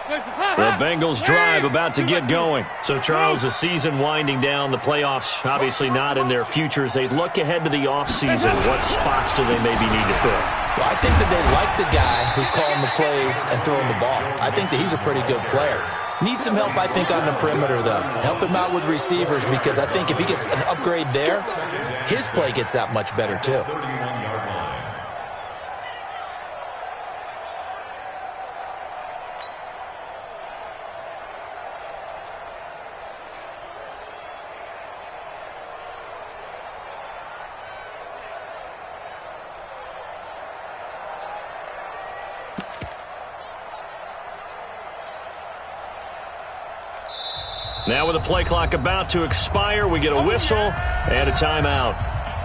The Bengals drive about to get going. So, Charles, the season winding down, the playoffs obviously not in their futures. They look ahead to the offseason. What spots do they maybe need to fill? Well, I think that they like the guy who's calling the plays and throwing the ball. I think that he's a pretty good player. Needs some help, I think, on the perimeter, though. Help him out with receivers, because I think if he gets an upgrade there, his play gets that much better, too. Now with the play clock about to expire, we get a whistle and a timeout.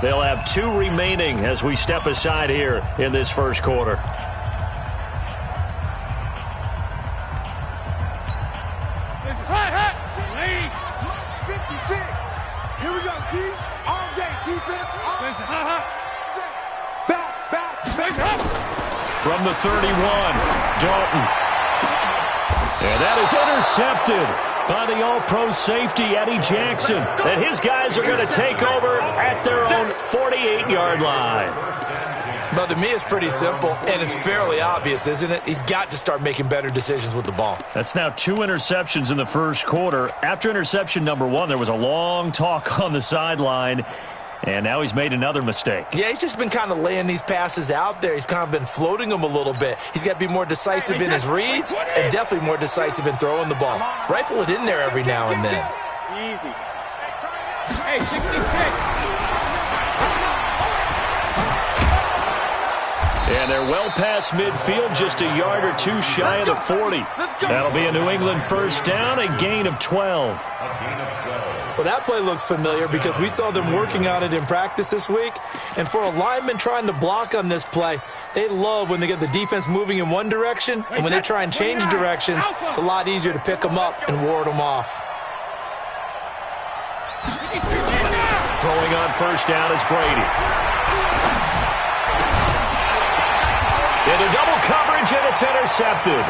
They'll have 2 remaining as we step aside here in this first quarter. Here we go, D. All day, defense. Back. From the 31, Dalton. And that is intercepted by the All-Pro safety, Eddie Jackson. And his guys are going to take over at their own 48-yard line. Well, to me, it's pretty simple, and it's fairly obvious, isn't it? He's got to start making better decisions with the ball. That's now 2 interceptions in the first quarter. After interception number 1, there was a long talk on the sideline, and now he's made another mistake. Yeah, he's just been kind of laying these passes out there. He's kind of been floating them a little bit. He's got to be more decisive in his reads and definitely more decisive in throwing the ball. Rifle it in there every now and then. Easy. Hey, 66. And they're well past midfield, just a yard or 2 shy of the 40. That'll be a New England first down, a gain of 12. Well, that play looks familiar because we saw them working on it in practice this week. And for a lineman trying to block on this play, they love when they get the defense moving in one direction. And when they try and change directions, it's a lot easier to pick them up and ward them off. Throwing on first down is Brady. Into double coverage, and it's intercepted.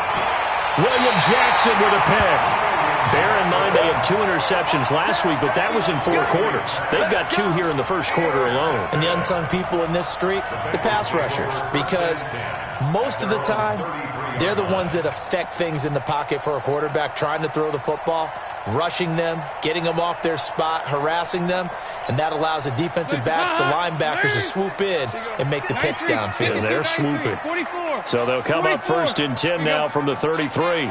William Jackson with a pick. Bear in mind they had 2 interceptions last week, but that was in 4 quarters. They've got 2 here in the first quarter alone. And the unsung people in this streak, the pass rushers, because most of the time, they're the ones that affect things in the pocket for a quarterback trying to throw the football, rushing them, getting them off their spot, harassing them, and that allows the defensive backs, the linebackers, to swoop in and make the picks downfield. And they're swooping. So they'll come up first and 10 now from the 33.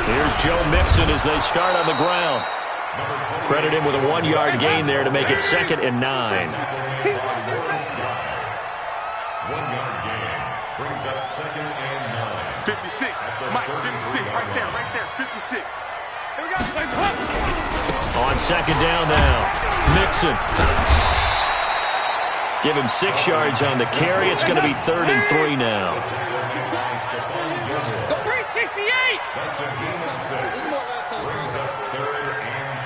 Here's Joe Mixon as they start on the ground. Credit him with a 1-yard gain there to make it 2nd and 9. 1-yard gain brings up 2nd and 9. 56. Mike, 56. Right there. 56. Here we go. On 2nd down now, Mixon. Give him 6 yards on the carry. It's going to be 3rd and 3 now. That's a gain of 6. Brings up 3rd and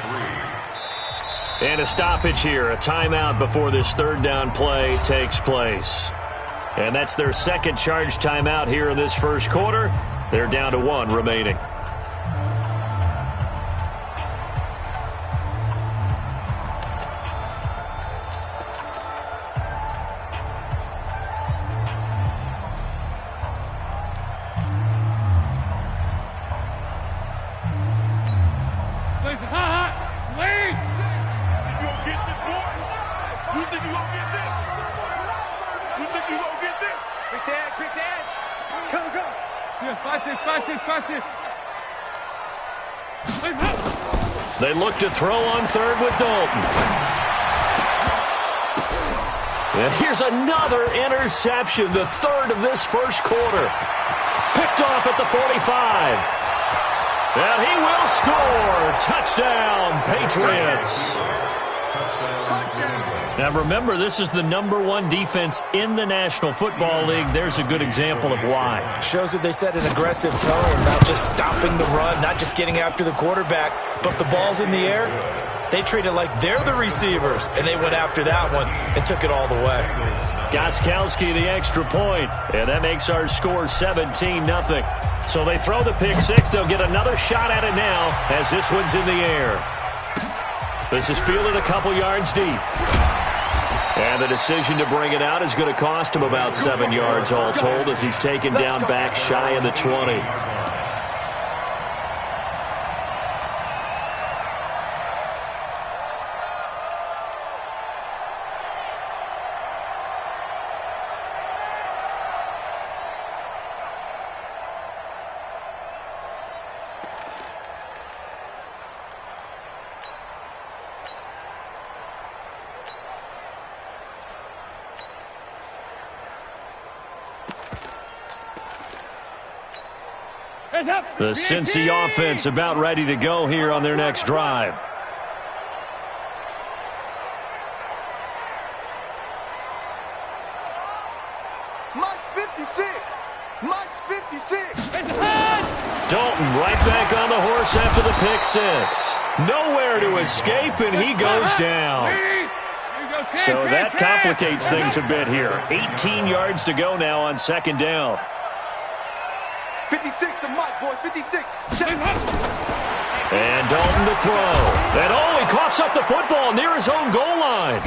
3. And a stoppage here, a timeout before this 3rd down play takes place. And that's their 2nd charge timeout here in this first quarter. They're down to 1 remaining. They look to throw on 3rd with Dalton. And here's another interception, the 3rd of this first quarter. Picked off at the 45. And he will score. Touchdown, Patriots. Now remember, this is the #1 defense in the National Football League. There's a good example of why. Shows that they set an aggressive tone, not just stopping the run, not just getting after the quarterback, but the ball's in the air. They treat it like they're the receivers, and they went after that one and took it all the way. Gostkowski the extra point, and that makes our score 17-0. So they throw the pick six. They'll get another shot at it now as this one's in the air. This is fielded a couple yards deep. And the decision to bring it out is going to cost him about 7 yards all told as he's taken down back shy of the 20. The Cincy offense about ready to go here on their next drive. Mike's 56. Mike's 56. Dalton right back on the horse after the pick six. Nowhere to escape, and he goes down. So that complicates things a bit here. 18 yards to go now on second down. 56 to Mike, boys. 56. And Dalton to throw. And he coughs up the football near his own goal line.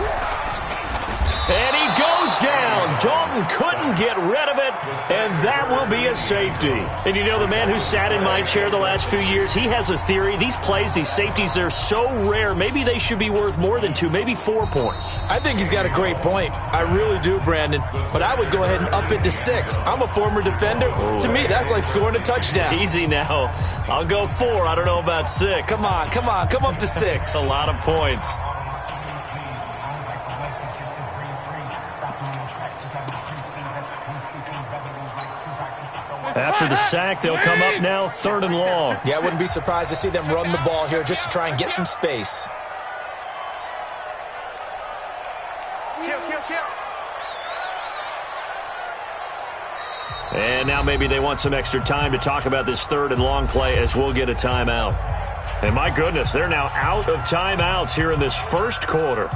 And he goes down. Dalton couldn't get rid of it, and that will be a safety. And you know, the man who sat in my chair the last few years, he has a theory. These plays, these safeties, they're so rare. Maybe they should be worth more than 2, maybe 4 points. I think he's got a great point. I really do, Brandon. But I would go ahead and up it to 6. I'm a former defender. Ooh. To me, that's like scoring a touchdown. Easy now. I'll go 4. I don't know about 6. Come on. Come up to 6. A lot of points. After the sack, they'll come up now 3rd and long. Yeah, I wouldn't be surprised to see them run the ball here just to try and get some space. And now maybe they want some extra time to talk about this 3rd and long play as we'll get a timeout. And my goodness, they're now out of timeouts here in this first quarter.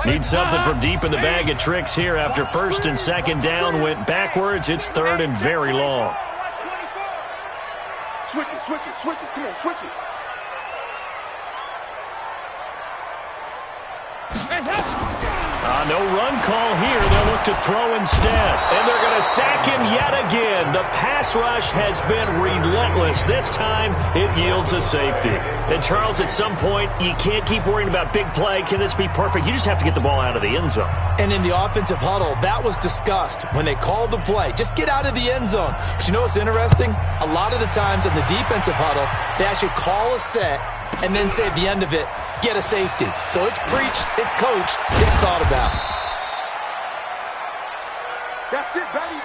Need something from deep in the bag of tricks here after 1st and 2nd down went backwards. It's 3rd and very long. Switch it. Come on, switch it. No run call here. They'll look to throw instead. And they're going to sack him yet again. The pass rush has been relentless. This time, it yields a safety. And, Charles, at some point, you can't keep worrying about big play. Can this be perfect? You just have to get the ball out of the end zone. And in the offensive huddle, that was discussed when they called the play. Just get out of the end zone. But you know what's interesting? A lot of the times in the defensive huddle, they actually call a set and then say at the end of it, get a safety. So it's preached, it's coached, it's thought about. That's it, baby.